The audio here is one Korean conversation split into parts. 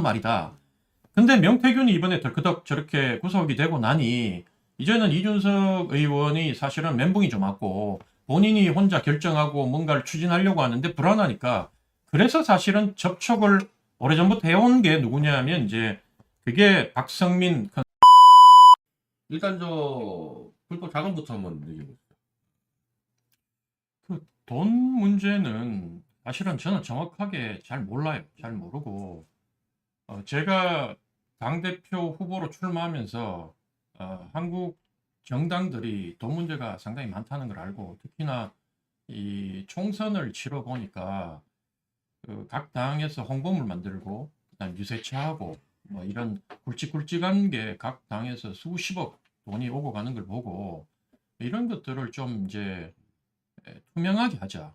말이다. 근데 명태균이 이번에 덜커덕 저렇게 구속이 되고 나니 이제는 이준석 의원이 사실은 멘붕이 좀 왔고 본인이 혼자 결정하고 뭔가를 추진하려고 하는데 불안하니까 그래서 사실은 접촉을 오래전부터 해온 게 누구냐면 이제 그게 박성민 일단 불법 자금부터 한번 얘기해 보세요. 그 돈 문제는 사실은 저는 정확하게 잘 몰라요. 잘 모르고 제가 당대표 후보로 출마하면서 한국 정당들이 돈 문제가 상당히 많다는 걸 알고 특히나 이 총선을 치러 보니까 각 당에서 홍보물 만들고 그다음 유세차하고 뭐 이런 굵직굵직한 게 각 당에서 수십억 돈이 오고 가는 걸 보고 이런 것들을 좀 이제 투명하게 하자.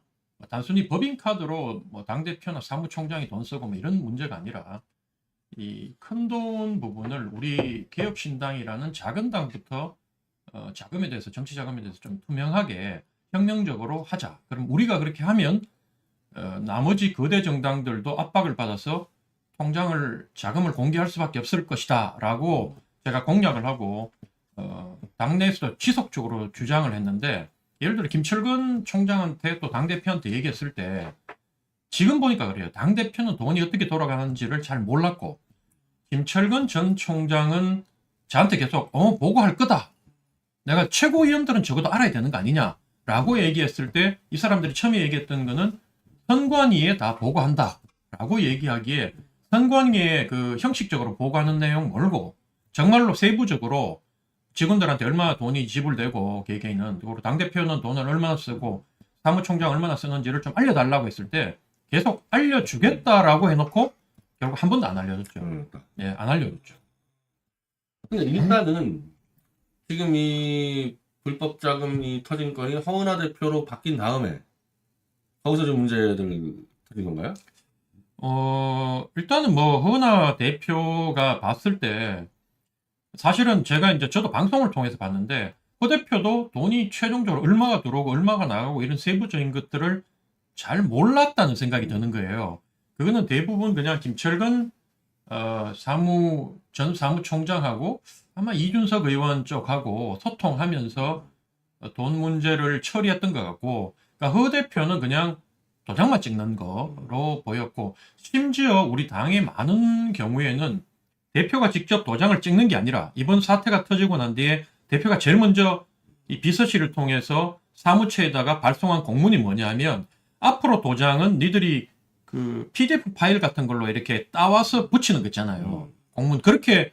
단순히 법인카드로 뭐 당대표나 사무총장이 돈 쓰고 뭐 이런 문제가 아니라 이 큰 돈 부분을 우리 개혁신당이라는 작은 당부터 자금에 대해서 정치 자금에 대해서 좀 투명하게 혁명적으로 하자. 그럼 우리가 그렇게 하면 나머지 거대 정당들도 압박을 받아서 통장을 자금을 공개할 수밖에 없을 것이다 라고 제가 공약을 하고 당내에서도 지속적으로 주장을 했는데 예를 들어 김철근 총장한테 또 당대표한테 얘기했을 때 지금 보니까 그래요. 당대표는 돈이 어떻게 돌아가는지를 잘 몰랐고 김철근 전 총장은 저한테 계속 보고할 거다. 내가 최고위원들은 적어도 알아야 되는 거 아니냐 라고 얘기했을 때 이 사람들이 처음에 얘기했던 거는 선관위에 다 보고한다 라고 얘기하기에 선관위에 그 형식적으로 보고하는 내용 모르고 정말로 세부적으로 직원들한테 얼마나 돈이 지불되고 개개인은 그리고 당대표는 돈을 얼마나 쓰고 사무총장 얼마나 쓰는지를 좀 알려달라고 했을 때 계속 알려주겠다라고 해놓고 결국 한 번도 안 알려줬죠. 예, 안 알려줬죠. 근데 일단은 지금 이 불법 자금이 터진 건이 허은하 대표로 바뀐 다음에 거기서 좀 문제들 터진 건가요? 일단은 뭐 허은하 대표가 봤을 때 사실은 제가 이제 저도 방송을 통해서 봤는데 허 대표도 돈이 최종적으로 얼마가 들어오고 얼마가 나가고 이런 세부적인 것들을 잘 몰랐다는 생각이 드는 거예요. 그거는 대부분 그냥 김철근 전 사무총장하고 아마 이준석 의원 쪽하고 소통하면서 돈 문제를 처리했던 것 같고, 그러니까 허 대표는 그냥 도장만 찍는 거로 보였고, 심지어 우리 당의 많은 경우에는 대표가 직접 도장을 찍는 게 아니라 이번 사태가 터지고 난 뒤에 대표가 제일 먼저 이 비서실을 통해서 사무처에다가 발송한 공문이 뭐냐면 앞으로 도장은 니들이 그 PDF 파일 같은 걸로 이렇게 따와서 붙이는 거 있잖아요. 공문 그렇게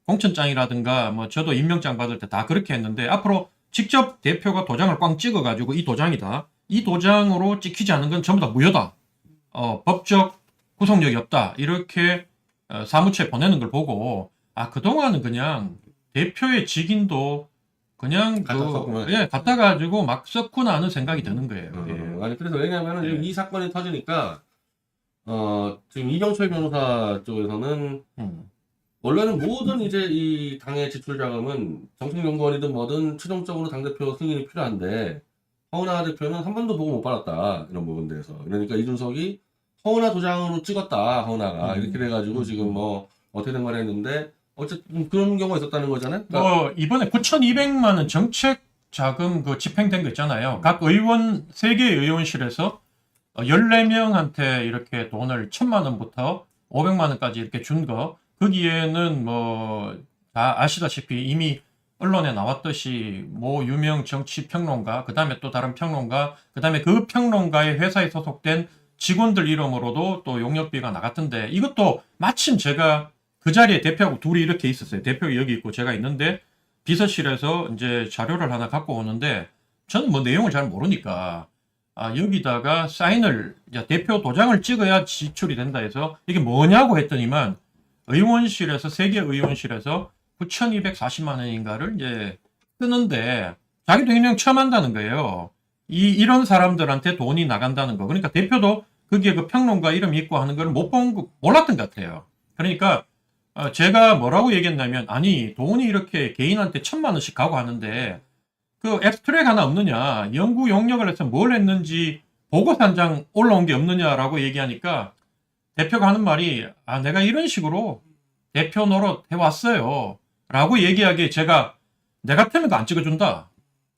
공천장이라든가 뭐 저도 임명장 받을 때 다 그렇게 했는데 앞으로 직접 대표가 도장을 꽝 찍어가지고 이 도장이다. 이 도장으로 찍히지 않은 건 전부 다 무효다. 법적 구속력이 없다. 이렇게 사무처에 보내는 걸 보고 그동안은 그냥 대표의 직인도 그냥 갖다 가지고 막 썼구나 하는 생각이 드는 거예요. 예. 아니 그래서 왜냐하면 지금 이 사건이 터지니까 지금 이병철 변호사 쪽에서는 원래는 모든 이제 이 당의 지출 자금은 정책연구원이든 뭐든 최종적으로 당대표 승인이 필요한데 허은하 대표는 한 번도 보고 못 받았다 이런 부분에 대해서 그러니까 이준석이 허은하 도장으로 찍었다 허은하가 이렇게 돼가지고 지금 뭐 어떻게 된 걸 했는데 어쨌든 그런 경우가 있었다는 거잖아요. 그러니까 이번에 9,200만 원 정책 자금 그 집행된 거 있잖아요. 각 의원 3개 의원실에서 14명한테 이렇게 돈을 1,000만 원부터 500만 원까지 이렇게 준 거. 거기에는 뭐 다 아시다시피 이미 언론에 나왔듯이 모 유명 정치 평론가, 그 다음에 또 다른 평론가, 그 다음에 그 평론가의 회사에 소속된 직원들 이름으로도 또 용역비가 나갔던데 이것도 마침 제가 그 자리에 대표하고 둘이 이렇게 있었어요. 대표 여기 있고 제가 있는데 비서실에서 이제 자료를 하나 갖고 오는데 저는 뭐 내용을 잘 모르니까 여기다가 사인을 대표 도장을 찍어야 지출이 된다 해서 이게 뭐냐고 했더니만 의원실에서 세계 의원실에서 9,240만 원인가를 이제 쓰는데 자기도 그냥 처음한다는 거예요. 이런 사람들한테 돈이 나간다는 거. 그러니까 대표도 거기에 그 평론가 이름 있고 하는 걸 몰랐던 것 같아요. 그러니까 제가 뭐라고 얘기했냐면 아니 돈이 이렇게 개인한테 1,000만 원씩 가고 하는데 그 앱스트랙 하나 없느냐, 연구 용역을 해서 뭘 했는지 보고서 한 장 올라온 게 없느냐라고 얘기하니까 대표가 하는 말이 내가 이런 식으로 대표 노릇 해왔어요 라고 얘기하기에 제가 내 같으면 그거 안 찍어준다.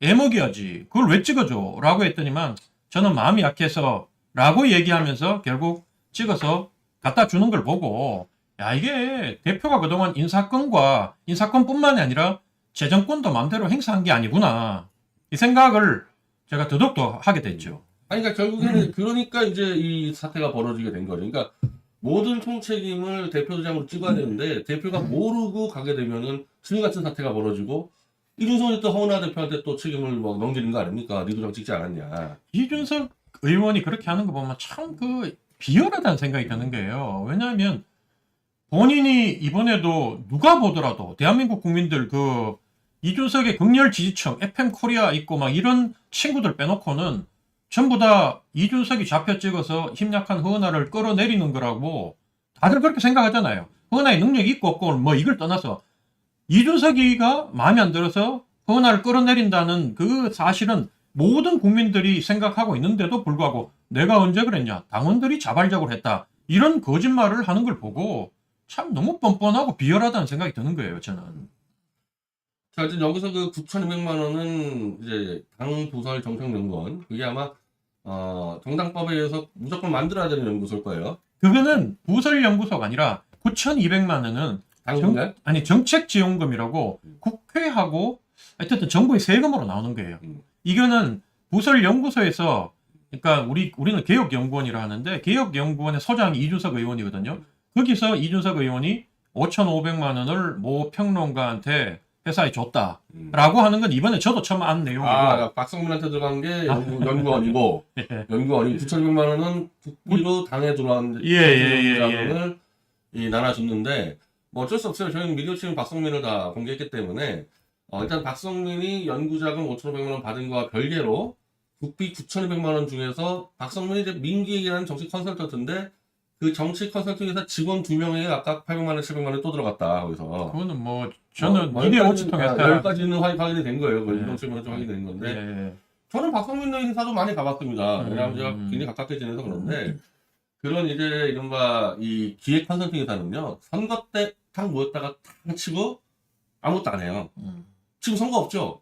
애먹여야지. 그걸 왜 찍어줘? 라고 했더니만 저는 마음이 약해서 라고 얘기하면서 결국 찍어서 갖다 주는 걸 보고 이게 대표가 그동안 인사권뿐만이 아니라 재정권도 마음대로 행사한 게 아니구나. 이 생각을 제가 더더욱더 하게 됐죠. 아니, 그러니까 결국에는 그러니까 이제 이 사태가 벌어지게 된 거죠. 그러니까 모든 총책임을 대표장으로 찍어야 되는데 대표가 모르고 가게 되면은 지금 같은 사태가 벌어지고 이준석이 또 허은하 대표한테 또 책임을 뭐 넘기는 거 아닙니까? 니 도장 찍지 않았냐. 이준석 의원이 그렇게 하는 거 보면 참 비열하다는 생각이 드는 거예요. 왜냐하면 본인이 이번에도 누가 보더라도 대한민국 국민들 이준석의 극렬 지지층 FM 코리아 있고 막 이런 친구들 빼놓고는 전부 다 이준석이 좌표 찍어서 힘약한 허은하를 끌어내리는 거라고 다들 그렇게 생각하잖아요. 허은하의 능력이 있고 없고 뭐 이걸 떠나서 이준석이가 마음에 안 들어서 허은하를 끌어내린다는 그 사실은 모든 국민들이 생각하고 있는데도 불구하고 내가 언제 그랬냐? 당원들이 자발적으로 했다. 이런 거짓말을 하는 걸 보고 참 너무 뻔뻔하고 비열하다는 생각이 드는 거예요, 저는. 자, 이제 여기서 그 9,200만 원은 이제 당 부설 정책연구원, 그게 아마 정당법에 의해서 무조건 만들어야 되는 연구소일 거예요. 그거는 부설연구소가 아니라 9,200만 원은 당분간? 정책지원금이라고 국회하고 하여튼 정부의 세금으로 나오는 거예요. 이거는 부설연구소에서 그러니까 우리는 개혁연구원이라 하는데 개혁연구원의 소장이 이준석 의원이거든요. 거기서 이준석 의원이 5,500만 원을 모 평론가한테 회사에 줬다라고 하는 건 이번에 저도 처음 안 내용이고. 박성민한테 들어간 게 연구원이고 예. 연구원이 9,200만 원은 국비로 당에 들어간 자금을 나눠줬는데 뭐 어쩔 수 없어요. 저희는 미디어 팀 박성민을 다 공개했기 때문에 일단 박성민이 연구자금 5,500만 원 받은 거와 별개로 국비 9,200만 원 중에서 박성민이 이제 민기획이라는 정치 컨설턴트인데 그 정치 컨설팅 회사 직원 2명에게 각각 800만 원, 700만 원 또 들어갔다. 거기서. 그거는 뭐 저는 미디어 오치 통해서 여기까지는 확인이 된 거예요. 그 이동철 좀 확인이 된 건데. 예. 저는 박성민 의사도 많이 가봤습니다. 왜냐하면 제가 굉장히 가깝게 지내서 그런데 그런 이제 이른바 이 기획 컨설팅 회사는요. 선거 때 딱 모였다가 탁 치고 아무것도 안 해요. 지금 선거 없죠.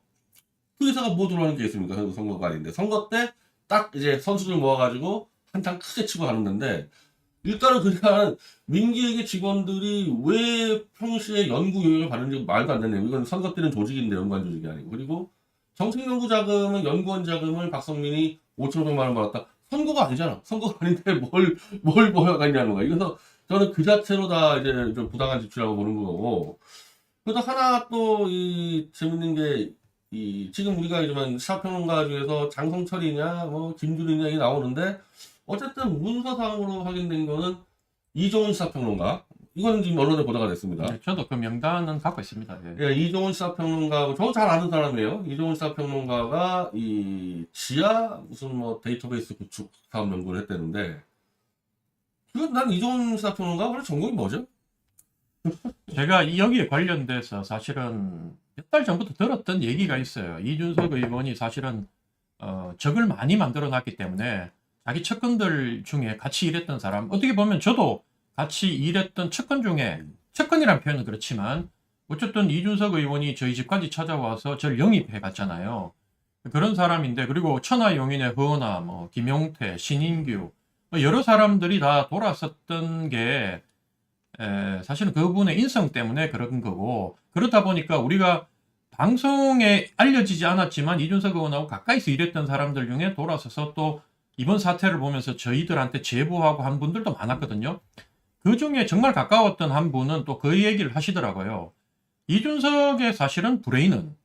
그 회사가 뭐 들어가는 게 있습니까? 선거가 아닌데 선거 때 딱 이제 선수들 모아가지고 한탕 크게 치고 가는 건데. 일단은 그냥 민기획의 직원들이 왜 평시에 연구 요령을 받는지 말도 안 되네요. 이건 선거 때는 조직인데 연구원 조직이 아니고. 그리고 정책연구 자금은 연구원 자금을 박성민이 5,500만 원 받았다. 선거가 아니잖아. 선거가 아닌데 뭘 모여갔냐는 거야. 그래서 저는 그 자체로 다 이제 좀 부당한 지출이라고 보는 거고. 그래도 하나 또 이 재밌는 게 지금 우리가 이제만 시사평론가 중에서 장성철이냐 뭐 김준이냐 이 나오는데 어쨌든 문서상으로 확인된 거는 이종훈 시사평론가. 이거는 지금 언론에 보도가 됐습니다. 네, 저도 그 명단은 갖고 있습니다. 예. 예, 이종훈 시사평론가, 저 잘 아는 사람이에요. 이종훈 시사평론가가 이 지하 무슨 뭐 데이터베이스 구축 사업 연구를 했다는데, 난 이종훈 시사평론가 원래 전공이 뭐죠? 제가 여기에 관련돼서 사실은 몇 달 전부터 들었던 얘기가 있어요. 이준석 의원이 사실은 적을 많이 만들어 놨기 때문에 자기 측근들 중에 같이 일했던 사람, 어떻게 보면 저도 같이 일했던 측근 중에, 측근이란 표현은 그렇지만 어쨌든 이준석 의원이 저희 집까지 찾아와서 저를 영입해 갔잖아요. 그런 사람인데, 그리고 천하용인의 허은하, 뭐 김용태, 신인규 여러 사람들이 다 돌았었던 게 사실은 그분의 인성 때문에 그런 거고, 그렇다 보니까 우리가 방송에 알려지지 않았지만 이준석 의원하고 가까이서 일했던 사람들 중에 돌아서서 또 이번 사태를 보면서 저희들한테 제보하고 한 분들도 많았거든요. 그 중에 정말 가까웠던 한 분은 또 그 얘기를 하시더라고요. 이준석의 사실은 브레인은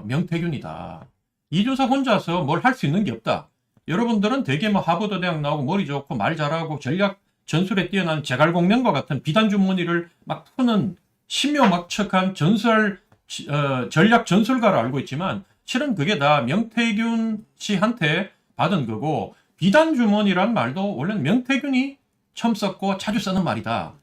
명태균이다. 이준석 혼자서 뭘 할 수 있는 게 없다. 여러분들은 되게 뭐 하버드 대학 나오고 머리 좋고 말 잘하고 전략 전술에 뛰어난 제갈공명과 같은 비단 주머니를 막 푸는 신묘막측한 전략 전술가를 알고 있지만 실은 그게 다 명태균 씨한테 받은 거고, 비단 주머니란 말도 원래는 명태균이 처음 썼고 자주 쓰는 말이다.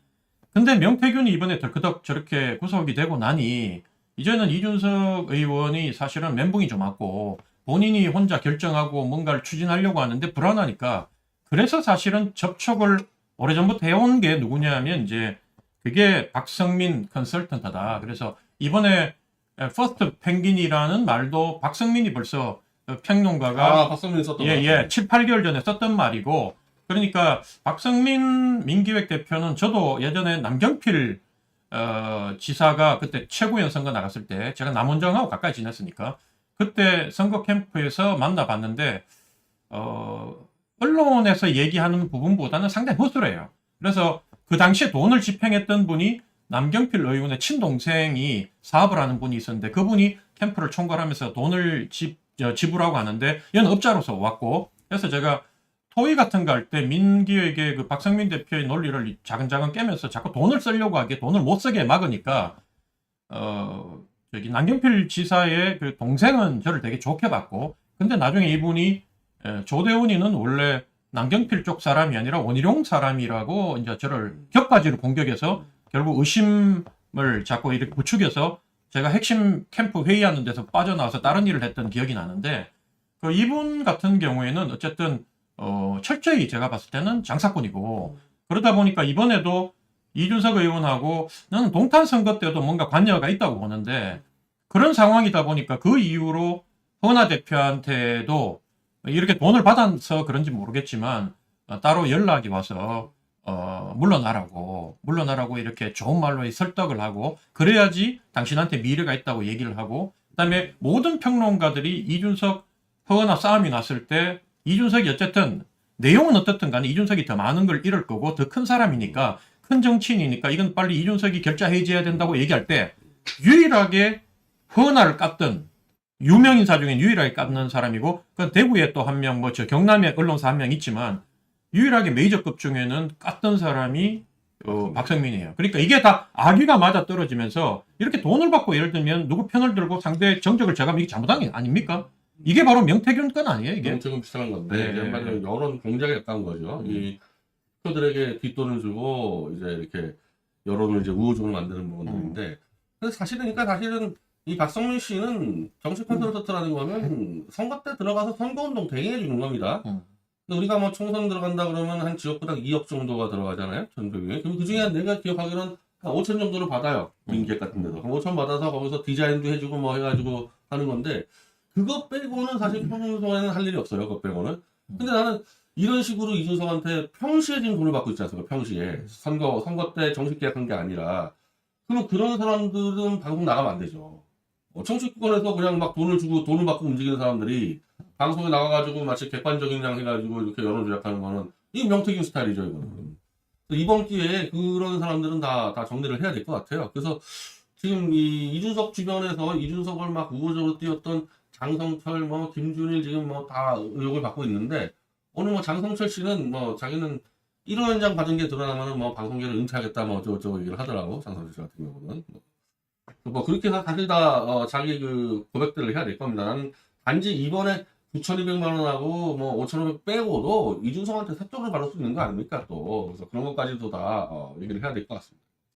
근데 명태균이 이번에 덜커덕 저렇게 구속이 되고 나니 이제는 이준석 의원이 사실은 멘붕이 좀 왔고 본인이 혼자 결정하고 뭔가를 추진하려고 하는데 불안하니까, 그래서 사실은 접촉을 오래전부터 해온 게 누구냐면 이제 그게 박성민 컨설턴트다. 그래서 이번에 퍼스트 펭귄이라는 말도 박성민이 벌써 평론가가 박성민 썼던 거. 예, 7, 8개월 전에 썼던 말이고, 그러니까 박성민 민기획 대표는 저도 예전에 남경필 지사가 그때 최고위원 선거 나갔을 때 제가 남원정하고 가까이 지냈으니까 그때 선거 캠프에서 만나봤는데 언론에서 얘기하는 부분보다는 상당히 허술해요. 그래서 그 당시에 돈을 집행했던 분이 남경필 의원의 친동생이 사업을 하는 분이 있었는데 그분이 캠프를 총괄하면서 돈을 지불하고 하는데 얘는 업자로서 왔고, 그래서 제가 토의 같은 거 할 때 민기획의 그 박성민 대표의 논리를 자근자근 깨면서 자꾸 돈을 쓰려고 하게, 돈을 못 쓰게 막으니까 저기 남경필 지사의 그 동생은 저를 되게 좋게 봤고, 근데 나중에 이분이 조대훈이는 원래 남경필 쪽 사람이 아니라 원희룡 사람이라고 이제 저를 격바지로 공격해서 결국 의심을 자꾸 이렇게 부추겨서 제가 핵심 캠프 회의하는 데서 빠져나와서 다른 일을 했던 기억이 나는데, 그 이분 같은 경우에는 어쨌든 철저히 제가 봤을 때는 장사꾼이고, 그러다 보니까 이번에도 이준석 의원하고 나는 동탄 선거 때도 뭔가 관여가 있다고 보는데, 그런 상황이다 보니까 그 이후로 허은하 대표한테도 이렇게 돈을 받아서 그런지 모르겠지만 따로 연락이 와서 물러나라고 이렇게 좋은 말로 설득을 하고, 그래야지 당신한테 미래가 있다고 얘기를 하고, 그다음에 모든 평론가들이 이준석 허은하 싸움이 났을 때 이준석이 어쨌든 내용은 어떻든 간에 이준석이 더 많은 걸 잃을 거고 더 큰 사람이니까, 큰 정치인이니까 이건 빨리 이준석이 결자 해지해야 된다고 얘기할 때 유일하게 허은하를 깠던 유명 인사 중에 유일하게 깠는 사람이고, 그 대구에 또 한 명, 뭐 저 경남에 언론사 한 명 있지만 유일하게 메이저급 중에는 깠던 사람이 박성민이에요. 그러니까 이게 다 악의가 맞아 떨어지면서 이렇게 돈을 받고 예를 들면 누구 편을 들고 상대 정적을 제가면 이게 잘못한 게 아닙니까? 이게 바로 명태균 건 아니에요, 이게? 명태균 비슷한 건데, 네. 한마디로 여론 공작에 가까운 거죠. 이 표들에게 뒷돈을 주고 이제 이렇게 여론을 이제 우호적으로 만드는 부분들인데, 근데 사실은 이 박성민 씨는 정치 컨설턴트라는 거는 선거 때 들어가서 선거운동 대행해 주는 겁니다. 근데 우리가 뭐 총선 들어간다 그러면 한 지역구당 2억 정도가 들어가잖아요, 전국에. 그럼 그 중에 내가 기억하기로는 한 5천 정도를 받아요, 민기획 같은 데서. 그럼 5천 받아서 거기서 디자인도 해주고 뭐 해가지고 하는 건데, 그거 빼고는 사실 평소에는 할 일이 없어요, 그거 빼고는. 근데 나는 이런 식으로 이준석한테 평시에 지금 돈을 받고 있지 않습니까? 평시에. 선거 때 정식 계약한 게 아니라. 그럼 그런 사람들은 방송 나가면 안 되죠. 정치권에서 그냥 막 돈을 주고 돈을 받고 움직이는 사람들이 방송에 나가가지고 마치 객관적인 양 해가지고 이렇게 여론 조작하는 거는 이 명태균 스타일이죠, 이거는. 이번 기회에 그런 사람들은 다 정리를 해야 될 것 같아요. 그래서 지금 이 이준석 주변에서 이준석을 막 우호적으로 띄웠던 장성철, 뭐 김준일 지금 뭐 다 의혹을 받고 있는데, 오늘 뭐 장성철 씨는 뭐 자기는 1호연장 받은 게 드러나면은 뭐 방송계를 은퇴하겠다 뭐 어쩌고 얘기를 하더라고, 장성철 씨 같은 경우는. 뭐 그렇게 해서 사실 다 자기 그 고백들을 해야 될 겁니다. 나는 단지 이번에 9,200만 원하고 뭐 5,500 빼고도 이준석한테 사적으로 받을 수 있는 거 아닙니까 또. 그래서 그런 것까지도 다 얘기를 해야 될 것 같습니다.